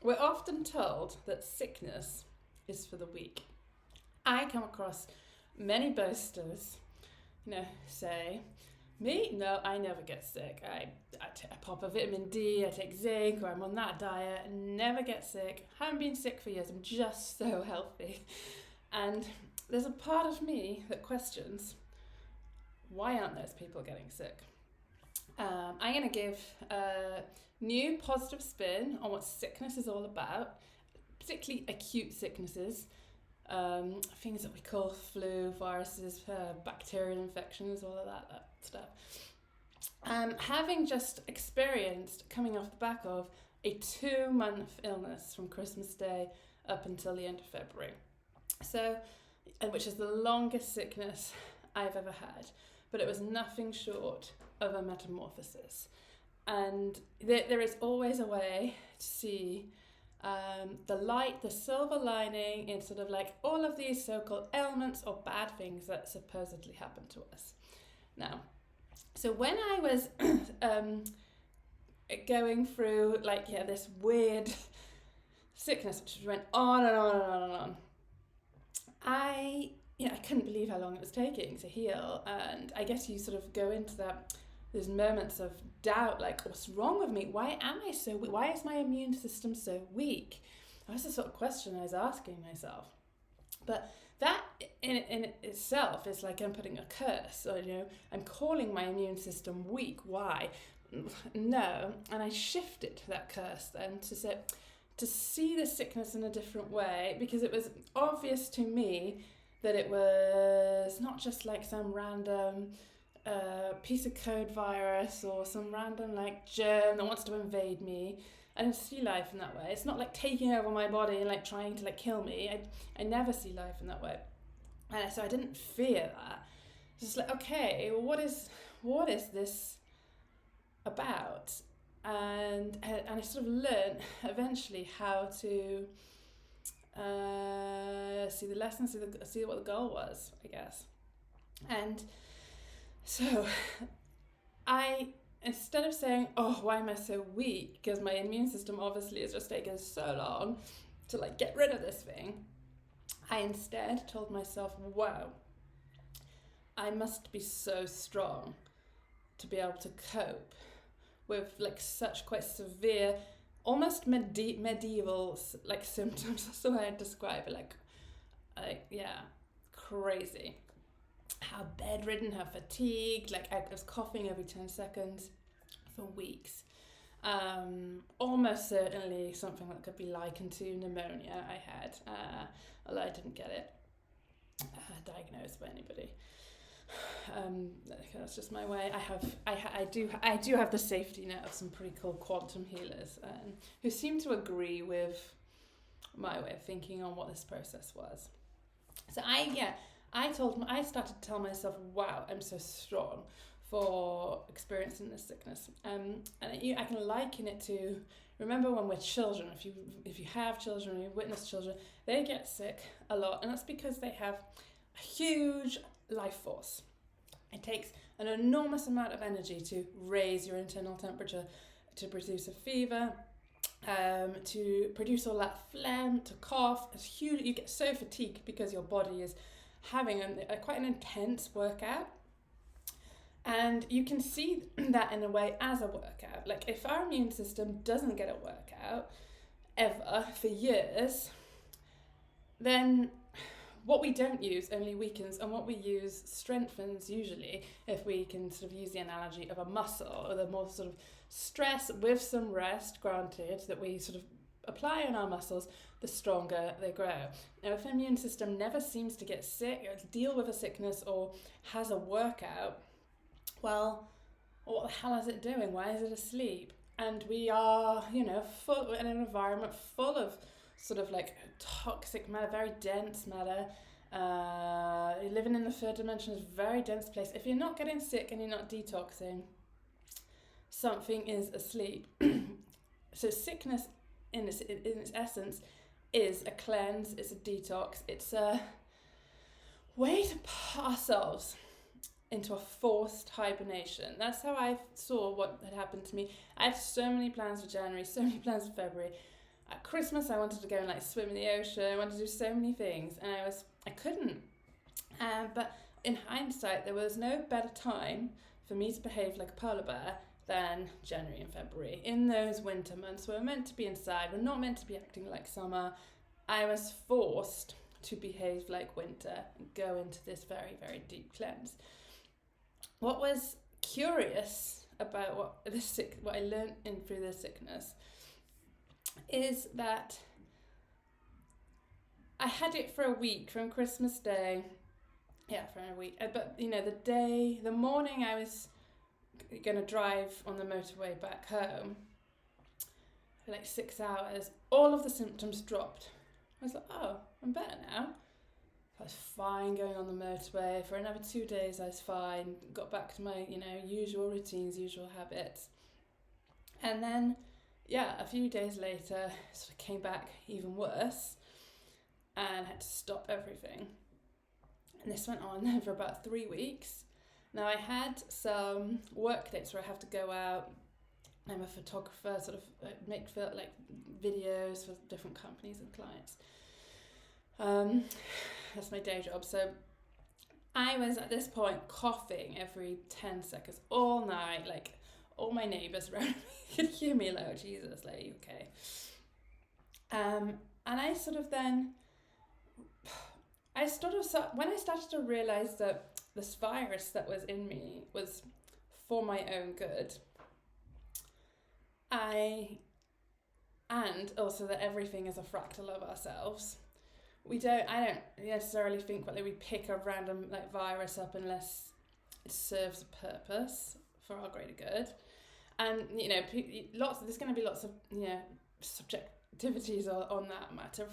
We're often told that sickness is for the weak. I come across many boasters, say, me? No, I never get sick. I pop a vitamin D, I take zinc, or I'm on that diet, never get sick. Haven't been sick for years, I'm just so healthy. And there's a part of me that questions, why aren't those people getting sick? I'm going to give a new positive spin on what sickness is all about, particularly acute sicknesses, things that we call flu, viruses, bacterial infections, all of that stuff. Having just experienced coming off the back of a 2-month illness from Christmas Day up until the end of February. So, which is the longest sickness I've ever had, but it was nothing short of a metamorphosis. And there is always a way to see the light, the silver lining in sort of like all of these so-called ailments or bad things that supposedly happen to us. Now, so when I was going through this weird sickness which went on and on and on and on, I couldn't believe how long it was taking to heal. And I guess you sort of go into those moments of doubt, like, what's wrong with me? Why am I so weak? Why is my immune system so weak? That's the sort of question I was asking myself. But that in itself is like I'm putting a curse, or I'm calling my immune system weak. Why? No. And I shifted that curse then to see the sickness in a different way, because it was obvious to me that it was not just like some random piece of code virus or some random germ that wants to invade me. I don't see life in that way. It's not like taking over my body and trying to kill me. I never see life in that way. And so I didn't fear that. It's just like, okay, well, what is this about? And I sort of learned eventually how to see the lesson, see what the goal was, I guess. And so instead of saying, oh, why am I so weak? Because my immune system obviously has just taken so long to get rid of this thing. I instead told myself, wow, I must be so strong to be able to cope with such quite severe, almost medieval symptoms. That's the way I'd describe it. Crazy. How bedridden, how fatigued, I was coughing every 10 seconds for weeks. Almost certainly something that could be likened to pneumonia I had, although I didn't get it diagnosed by anybody. That's just my way. I do have the safety net of some pretty cool quantum healers who seem to agree with my way of thinking on what this process was. So I started to tell myself, wow, I'm so strong for experiencing this sickness. And I can liken it to, remember when we're children, if you have children or you witness children, they get sick a lot. And that's because they have a huge life force. It takes an enormous amount of energy to raise your internal temperature, to produce a fever, to produce all that phlegm, to cough. It's huge. You get so fatigued because your body is having quite an intense workout. And you can see that in a way as a workout. If our immune system doesn't get a workout ever for years, then what we don't use only weakens, and what we use strengthens usually, if we can sort of use the analogy of a muscle, or the more sort of stress with some rest, granted, that we sort of apply on our muscles, the stronger they grow. Now, if the immune system never seems to get sick or deal with a sickness or has a workout, well, what the hell is it doing? Why is it asleep? And we are, full in an environment full of sort of toxic matter, very dense matter. Living in the third dimension is a very dense place. If you're not getting sick and you're not detoxing, something is asleep. So sickness in its essence is a cleanse, it's a detox, it's a way to put ourselves into a forced hibernation. That's how I saw what had happened to me. I had so many plans for January, so many plans for February. at Christmas I wanted to go and like swim in the ocean. I wanted to do so many things, and I couldn't. But in hindsight, there was no better time for me to behave like a polar bear than January and February. In those winter months, we're meant to be inside, we're not meant to be acting like summer. I was forced to behave like winter and go into this very, very deep cleanse. What was curious about what I learned through this sickness is that I had it for a week from Christmas Day. Yeah, for a week. But the morning I was going to drive on the motorway back home for like 6 hours, all of the symptoms dropped. I was like, oh, I'm better now. I was fine going on the motorway. For another 2 days I was fine. Got back to my, usual routines, usual habits. And then, a few days later, sort of came back even worse and had to stop everything. And this went on for about 3 weeks. Now I had some work dates where I have to go out. I'm a photographer, sort of make like videos for different companies and clients. That's my day job. So I was at this point coughing every 10 seconds all night. Like all my neighbours around me could hear me like, oh, Jesus, like, are you okay? And I sort of then, when I started to realise that this virus that was in me was for my own good, and also that everything is a fractal of ourselves. I don't necessarily think that we pick a random like virus up unless it serves a purpose for our greater good. And there's going to be lots of subjectivities on that matter.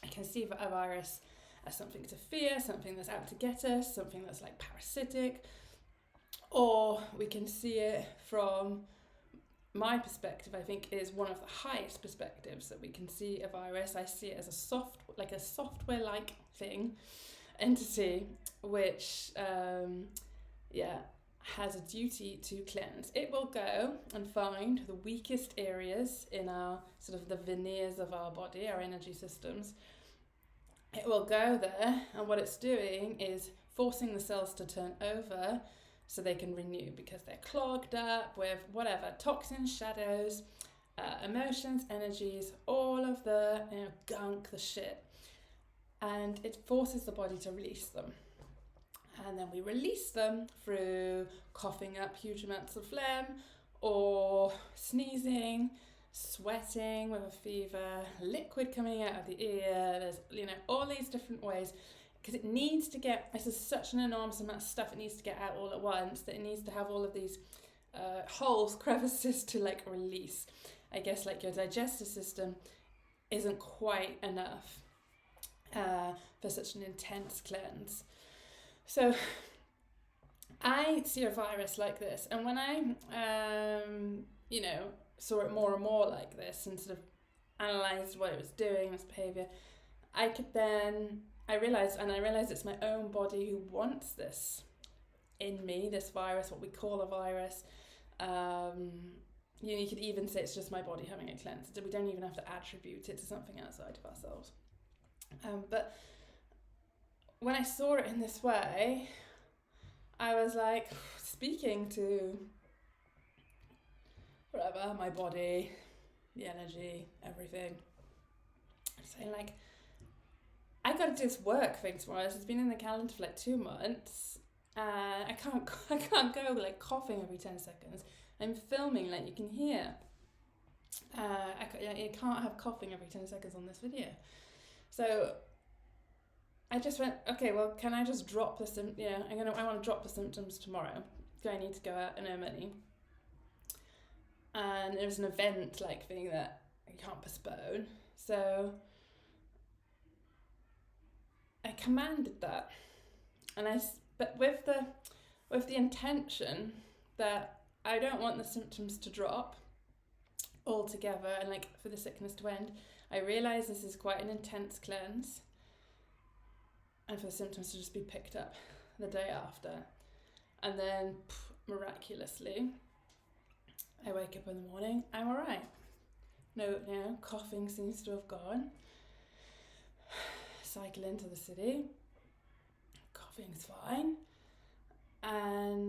I can see a virus as something to fear, something that's out to get us, something that's like parasitic, or we can see it from my perspective, I think, is one of the highest perspectives that we can see a virus. I see it as a software-like entity, which has a duty to cleanse. It will go and find the weakest areas in our sort of the veneers of our body, our energy systems. It will go there, and what it's doing is forcing the cells to turn over so they can renew, because they're clogged up with whatever, toxins, shadows, emotions, energies, all of the gunk, the shit. And it forces the body to release them. And then we release them through coughing up huge amounts of phlegm, or sneezing, sweating with a fever, liquid coming out of the ear. There's all these different ways, because it needs to get, this is such an enormous amount of stuff, it needs to get out all at once, that it needs to have all of these holes, crevices to like release. I guess like your digestive system isn't quite enough for such an intense cleanse. So I see a virus like this, and when I saw it more and more like this and sort of analysed what it was doing, its behaviour, I realised it's my own body who wants this in me, this virus, what we call a virus. You could even say it's just my body having a cleanse. We don't even have to attribute it to something outside of ourselves. But when I saw it in this way, I was like speaking to whatever, my body, the energy, everything, saying like, I got to do this work thing tomorrow. This has been in the calendar for like 2 months. I can't go like coughing every 10 seconds. I'm filming, like you can hear. You can't have coughing every 10 seconds on this video. So I just went, okay, well, can I just drop the I want to drop the symptoms tomorrow. Do I need to go out and earn money? And it was an event like thing that you can't postpone. So I commanded that, but with the intention that I don't want the symptoms to drop altogether and like for the sickness to end. I realise this is quite an intense cleanse, and for the symptoms to just be picked up the day after, and then miraculously I wake up in the morning, I'm alright. No, coughing seems to have gone. Cycle into the city, coughing's fine, and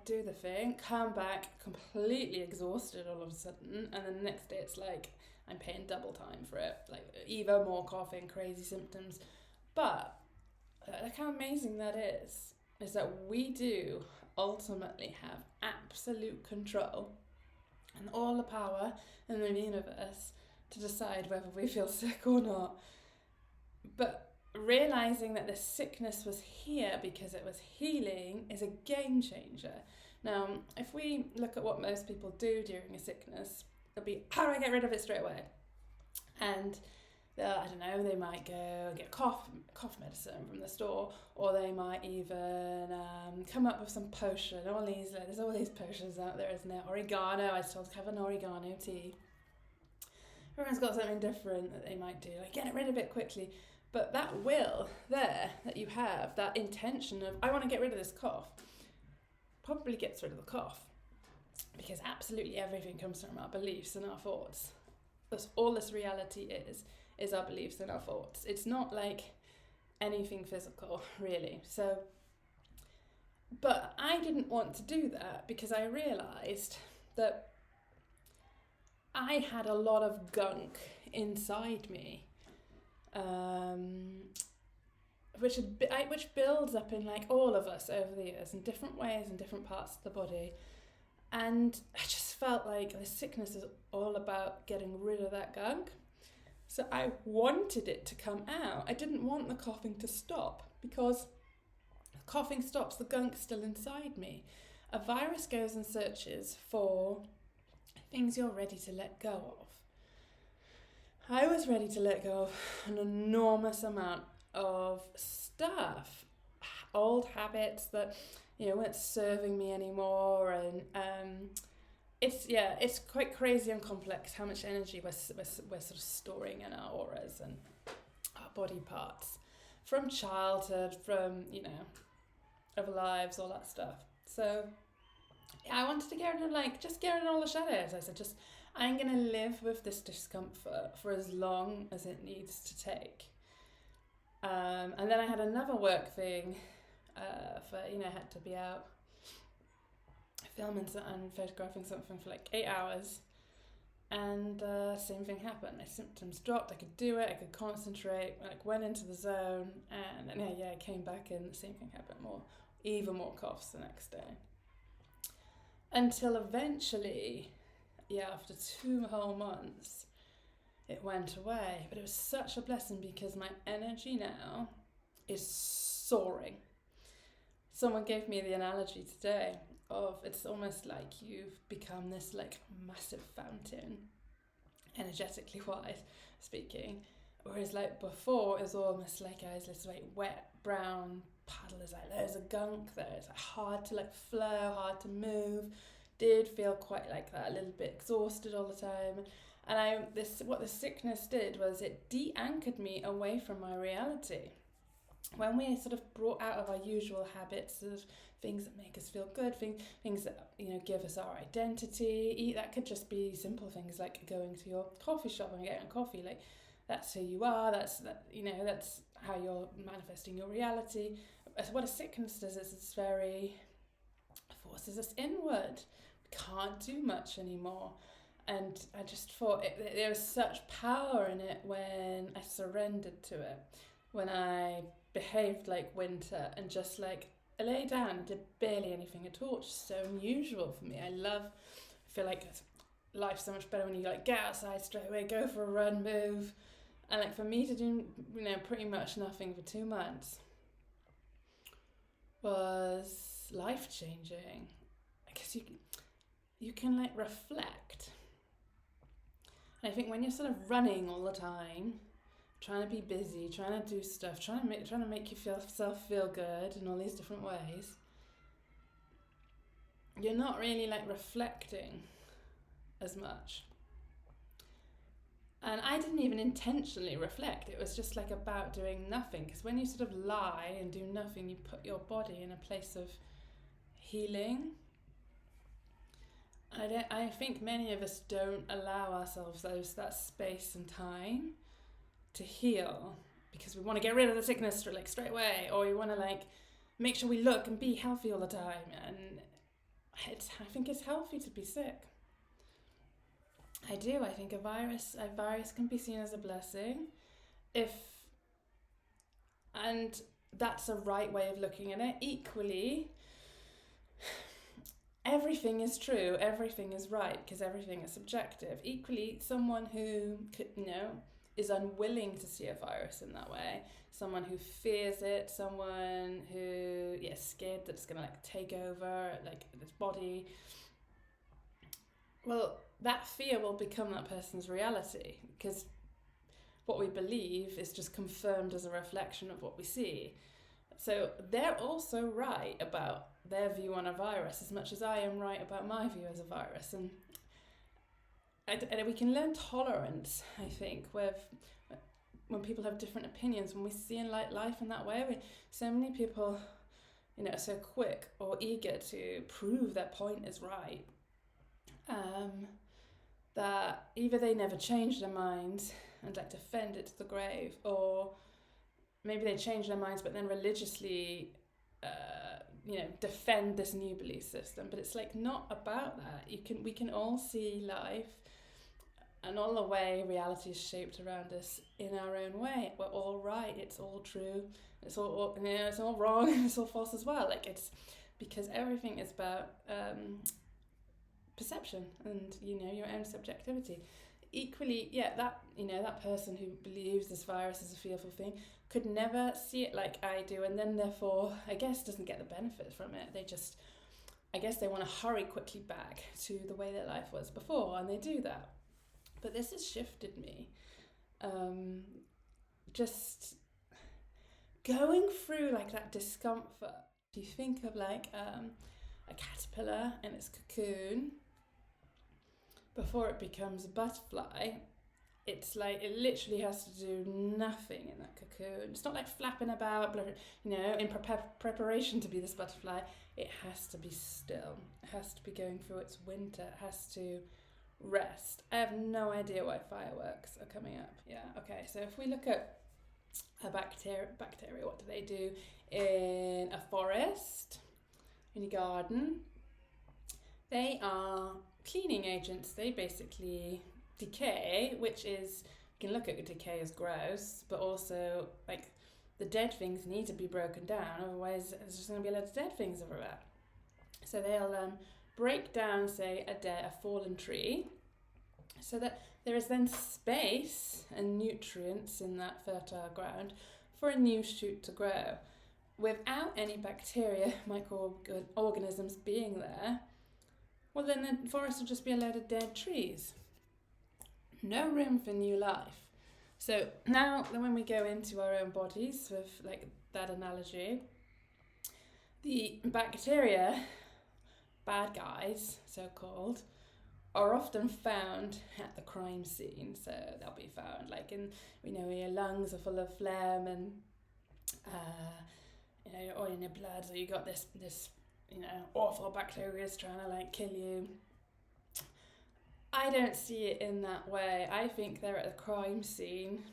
do the thing, come back completely exhausted all of a sudden, and then the next day it's like I'm paying double time for it, like even more coughing, crazy symptoms. But like how amazing that is that we do ultimately have absolute control and all the power in the universe to decide whether we feel sick or not. But realizing that the sickness was here because it was healing is a game changer. Now, if we look at what most people do during a sickness, it'll be, how do I get rid of it straight away? And I don't know, they might go get cough medicine from the store, or they might even come up with some potion. There's all these potions out there, isn't there? Oregano, I was told to have an oregano tea. Everyone's got something different that they might do, like get rid of it quickly. But that will there that you have, that intention of, I want to get rid of this cough, probably gets rid of the cough. Because absolutely everything comes from our beliefs and our thoughts. That's all this reality is our beliefs and our thoughts. It's not like anything physical, really. So, but I didn't want to do that because I realised that I had a lot of gunk inside me. Which builds up in like all of us over the years in different ways in different parts of the body, and I just felt like the sickness is all about getting rid of that gunk. So I wanted it to come out. I didn't want the coughing to stop because the coughing stops the gunk still inside me. A virus goes and searches for things you're ready to let go of. I was ready to let go of an enormous amount of stuff, old habits that, weren't serving me anymore, and it's quite crazy and complex how much energy we're sort of storing in our auras and our body parts from childhood, from other lives, all that stuff. So I wanted to get rid of all the shadows. I said, I'm going to live with this discomfort for as long as it needs to take. And then I had another work thing had to be out filming and photographing something for like 8 hours. And same thing happened. My symptoms dropped. I could do it. I could concentrate. Went into the zone. And then, I came back and the same thing happened. Even more coughs the next day. Until eventually, after 2 whole months, it went away. But it was such a blessing because my energy now is soaring. Someone gave me the analogy today of it's almost like you've become this massive fountain, energetically wise speaking. Whereas before it was almost like I was this wet brown puddle. There's loads of gunk there. It's hard to flow, hard to move. Did feel quite like that, a little bit exhausted all the time. And what the sickness did was it de-anchored me away from my reality. When we sort of brought out of our usual habits of things that make us feel good, things that give us our identity, that could just be simple things like going to your coffee shop and getting a coffee. That's who you are. That's how you're manifesting your reality. What a sickness does is it's very forces us inward. We can't do much anymore. And I just thought there was such power in it when I surrendered to it, when I behaved like winter and just I lay down and did barely anything at all. It's just so unusual for me. I feel like life's so much better when you get outside straight away, go for a run, move. And for me to do pretty much nothing for 2 months was life-changing. Because you can reflect. And I think when you're sort of running all the time, trying to be busy, trying to do stuff, trying to make yourself feel good in all these different ways, you're not really reflecting as much. And I didn't even intentionally reflect. It was just about doing nothing. Because when you sort of lie and do nothing, you put your body in a place of healing. I think many of us don't allow ourselves that space and time to heal, because we want to get rid of the sickness straight away, or we want to make sure we look and be healthy all the time. And I think it's healthy to be sick. I do. I think a virus can be seen as a blessing, and that's a right way of looking at it. Equally, everything is true, everything is right, because everything is subjective. Equally, someone who is unwilling to see a virus in that way, someone who fears it, someone who is scared that it's gonna take over this body, well, that fear will become that person's reality, because what we believe is just confirmed as a reflection of what we see. So they're also right about their view on a virus as much as I am right about my view as a virus. And we can learn tolerance, I think, when people have different opinions, when we see in life in that way. So many people, are so quick or eager to prove their point is right, that either they never change their minds and defend it to the grave, or maybe they change their minds but then religiously defend this new belief system. But it's not about that. We can all see life and all the way reality is shaped around us in our own way. We're all right, it's all true, it's all it's all wrong, and it's all false as well. It's because everything is about perception and your own subjectivity. Equally, that person who believes this virus is a fearful thing could never see it like I do, and then therefore I guess doesn't get the benefit from it. They want to hurry quickly back to the way their life was before, and they do that. But this has shifted me. Just going through that discomfort. If you think of a caterpillar in its cocoon before it becomes a butterfly, it's it literally has to do nothing in that cocoon. It's not flapping about, in preparation to be this butterfly. It has to be still. It has to be going through its winter. It has to rest. I have no idea why fireworks are coming up. Yeah, okay, so if we look at a bacteria, what do they do in a forest, in a garden? They are cleaning agents. They basically decay, which is, you can look at decay as gross, but also the dead things need to be broken down, otherwise there's just going to be a lot of dead things everywhere. So they'll break down, say, a fallen tree, so that there is then space and nutrients in that fertile ground for a new shoot to grow. Without any bacteria, microorganisms being there, well, then the forest will just be a load of dead trees. No room for new life. So now, when we go into our own bodies with that analogy, the bacteria, bad guys, so-called, are often found at the crime scene. So they'll be found in your lungs are full of phlegm and or in your blood. So you got this awful bacteria is trying to kill you. I don't see it in that way. I think they're at the crime scene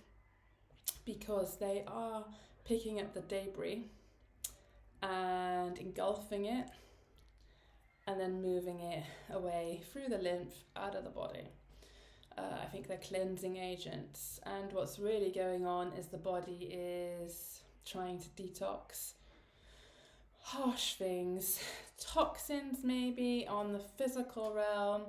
because they are picking up the debris and engulfing it and then moving it away through the lymph out of the body. I think they're cleansing agents, and what's really going on is the body is trying to detox harsh things, toxins maybe on the physical realm.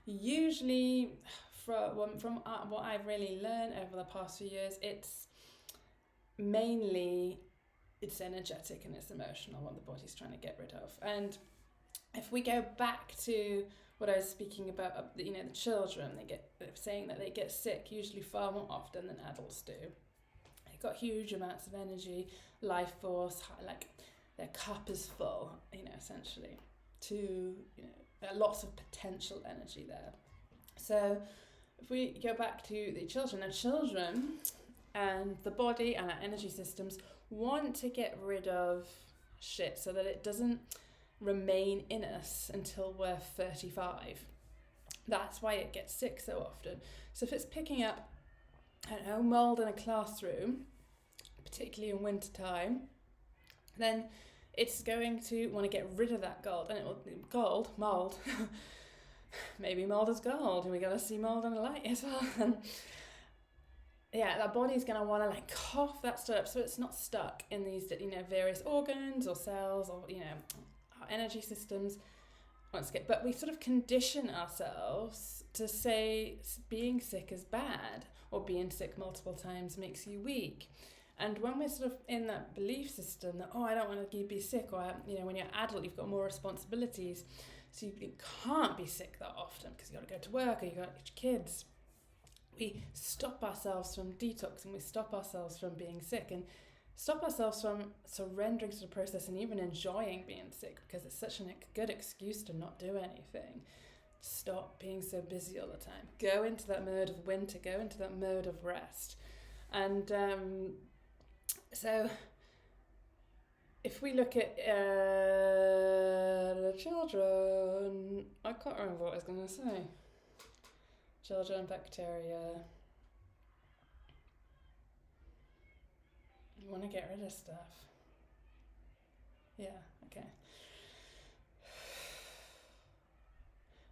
Usually, from what I've really learned over the past few years, it's energetic and it's emotional, what the body's trying to get rid of. And if we go back to what I was speaking about, the children, they're saying that they get sick usually far more often than adults do. They've got huge amounts of energy, life force, their cup is full, essentially, to, lots of potential energy there. So if we go back to the children and the body and our energy systems want to get rid of shit so that it doesn't remain in us until we're 35. That's why it gets sick so often. So if it's picking up, I don't know, mold in a classroom, particularly in winter time, then it's going to want to get rid of that mold, and it will mold. Maybe mold is gold, and we got to see mold in the light as well. And yeah, that body's going to want to like cough that stuff up so it's not stuck in these, various organs or cells or, our energy systems. But we sort of condition ourselves to say being sick is bad, or being sick multiple times makes you weak. And when we're sort of in that belief system that, I don't want to be sick, or, when you're adult, you've got more responsibilities, so you can't be sick that often because you've got to go to work or you've got your kids. We stop ourselves from detoxing, we stop ourselves from being sick, and stop ourselves from surrendering to the process and even enjoying being sick, because it's such a good excuse to not do anything. Stop being so busy all the time. Go into that mode of winter, go into that mode of rest. And so if we look at the children, I can't remember what I was going to say. Children, bacteria. You want to get rid of stuff. Yeah, okay.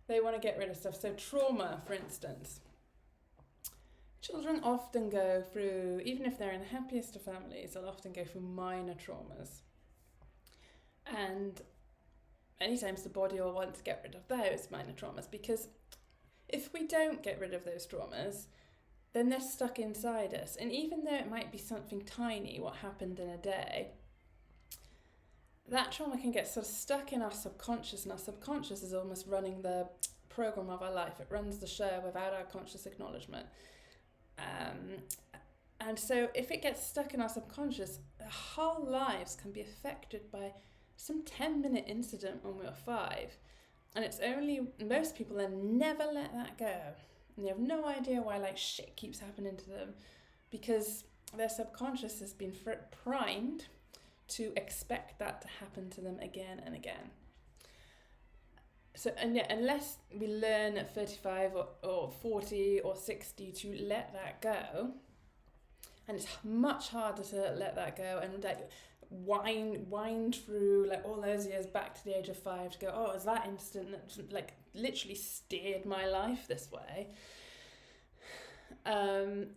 They want to get rid of stuff. So trauma, for instance. Children often go through, even if they're in the happiest of families, they'll often go through minor traumas. And many times the body will want to get rid of those minor traumas, because if we don't get rid of those traumas, then they're stuck inside us. And even though it might be something tiny, what happened in a day, that trauma can get sort of stuck in our subconscious, and our subconscious is almost running the program of our life. It runs the show without our conscious acknowledgement. And so if it gets stuck in our subconscious, our whole lives can be affected by some 10-minute incident when we were 5. And it's only, most people then never let that go. And they have no idea why shit keeps happening to them, because their subconscious has been primed to expect that to happen to them again and again. So, and yeah, unless we learn at 35 or 40 or 60 to let that go, and it's much harder to let that go and wind through all those years back to the age of 5 to go, is that instant that literally steered my life this way.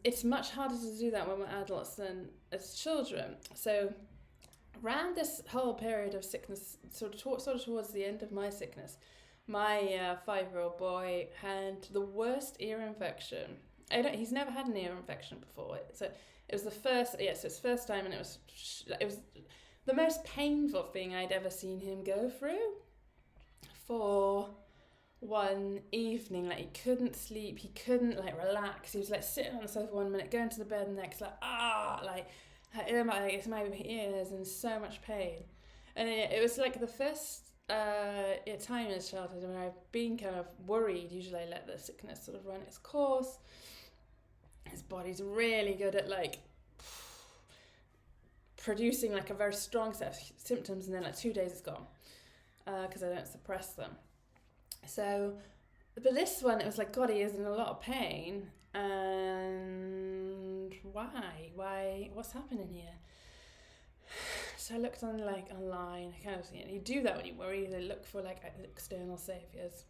It's much harder to do that when we're adults than as children. So around this whole period of sickness, sort of towards the end of my sickness, my 5-year-old boy had the worst ear infection. He's never had an ear infection before. So it was the first, so it's first time, and it was the most painful thing I'd ever seen him go through. For one evening, he couldn't sleep, he couldn't relax. He was sitting on the sofa one minute, going to the bed the next, it's my ears, and so much pain. And it was the first time in his childhood where I've been kind of worried. Usually I let the sickness sort of run its course. His body's really good at producing a very strong set of symptoms, and then 2 days it's gone, because I don't suppress them. So, but this one, it was God, he is in a lot of pain, and why, what's happening here? So I looked on online. I kind of, you do that when you worry. They look for external saviors.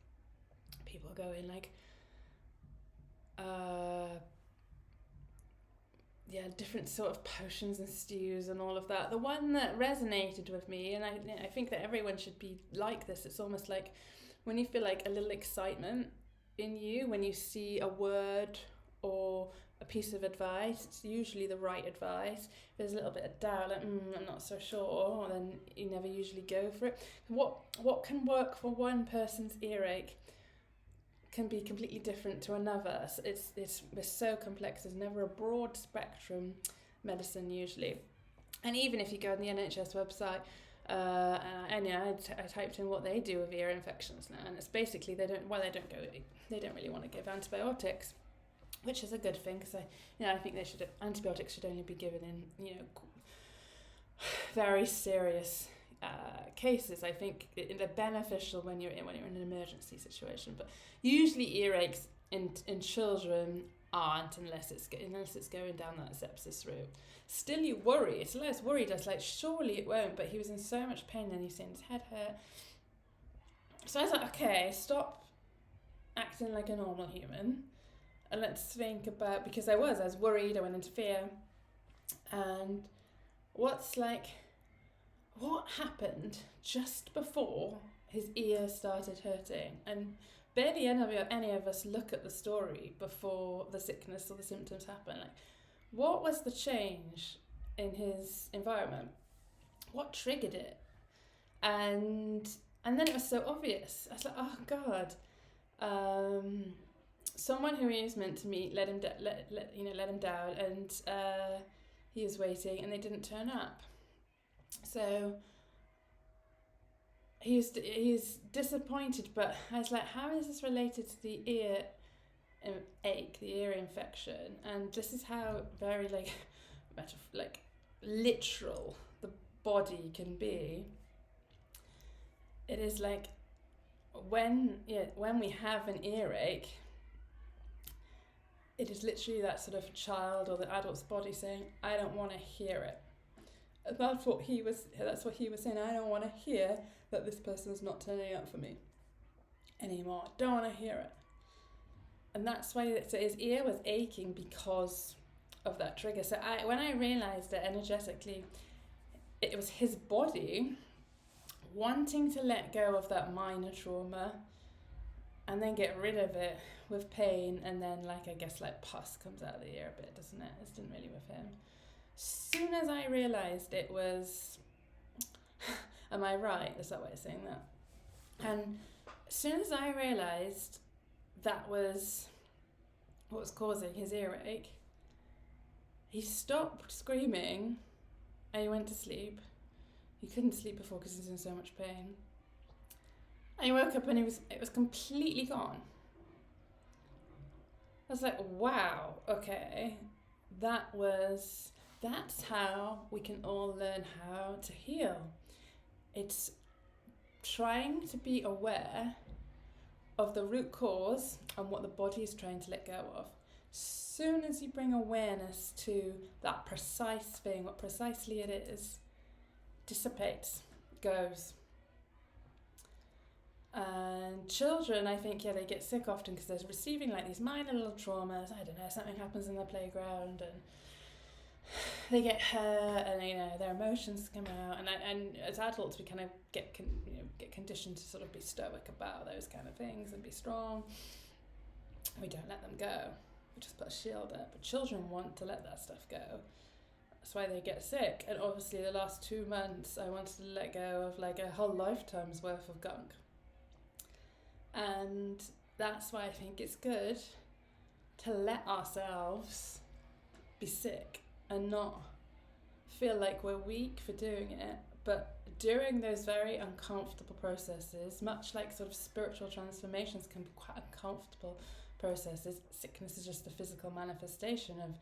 People go in different sort of potions and stews and all of that. The one that resonated with me, and I think that everyone should be like this. It's almost like when you feel a little excitement in you when you see a word or a piece of advice. It's usually the right advice. If there's a little bit of doubt, I'm not so sure, then you never usually go for it. What can work for one person's earache can be completely different to another. So it's so complex. There's never a broad spectrum medicine usually. And even if you go on the NHS website, I typed in what they do with ear infections now, and it's basically they don't really want to give antibiotics, which is a good thing, because I think antibiotics should only be given in very serious cases, I think they're beneficial when you're in an emergency situation. But usually earaches in children aren't, unless it's going down that sepsis route. Still, you worry. It's less worried. I was like, surely it won't. But he was in so much pain, and he's saying his head hurt. So I was like, okay, stop acting like a normal human, and let's think about, because I was worried. I went into fear, and what happened just before his ear started hurting? And barely any of us look at the story before the sickness or the symptoms happen. Like, what was the change in his environment? What triggered it? And then it was so obvious. I was like, oh God. Someone who he was meant to meet let him down, and he was waiting, and they didn't turn up. So he's disappointed, but I was like, how is this related to the ear ache, the ear infection? And this is how very literal the body can be. It is like when we have an earache, it is literally that sort of child or the adult's body saying, I don't want to hear it. And that's what he was saying. I don't want to hear that this person's not turning up for me anymore. I don't want to hear it. And that's why his ear was aching, because of that trigger. So when I realised that energetically it was his body wanting to let go of that minor trauma and then get rid of it with pain, and then pus comes out of the ear a bit, doesn't it? It didn't really with him. Soon as I realised it was, am I right? Is that way of saying that? And as soon as I realised that was what was causing his earache, he stopped screaming and he went to sleep. He couldn't sleep before because he was in so much pain. And he woke up and it was completely gone. I was like, wow, okay, that's how we can all learn how to heal. It's trying to be aware of the root cause and what the body is trying to let go of. Soon as you bring awareness to that precise thing, what precisely it is, dissipates, goes. And children, I think, they get sick often because they're receiving these minor little traumas. I don't know, something happens in the playground and they get hurt, and their emotions come out. And as adults, we kind of get conditioned to sort of be stoic about those kind of things and be strong. We don't let them go. We just put a shield up. But children want to let that stuff go. That's why they get sick. And obviously, the last 2 months, I wanted to let go of a whole lifetime's worth of gunk. And that's why I think it's good to let ourselves be sick and not feel like we're weak for doing it. But during those very uncomfortable processes, much like sort of spiritual transformations can be quite uncomfortable processes, sickness is just the physical manifestation of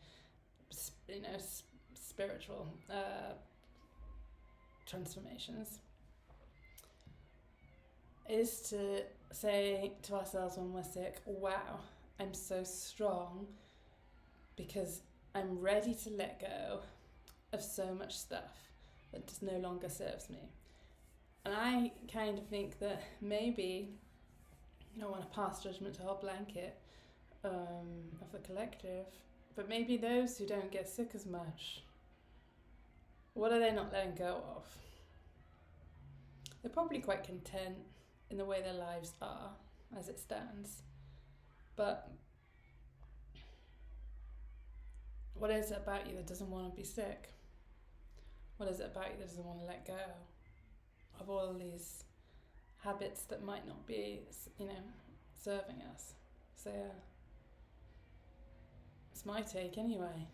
spiritual transformations, is to say to ourselves when we're sick, wow, I'm so strong because I'm ready to let go of so much stuff that just no longer serves me. And I kind of think that maybe, I don't want to pass judgment to a whole blanket of the collective, but maybe those who don't get sick as much, what are they not letting go of? They're probably quite content in the way their lives are as it stands. But what is it about you that doesn't want to be sick? What is it about you that doesn't want to let go of all these habits that might not be, serving us? So yeah, it's my take anyway.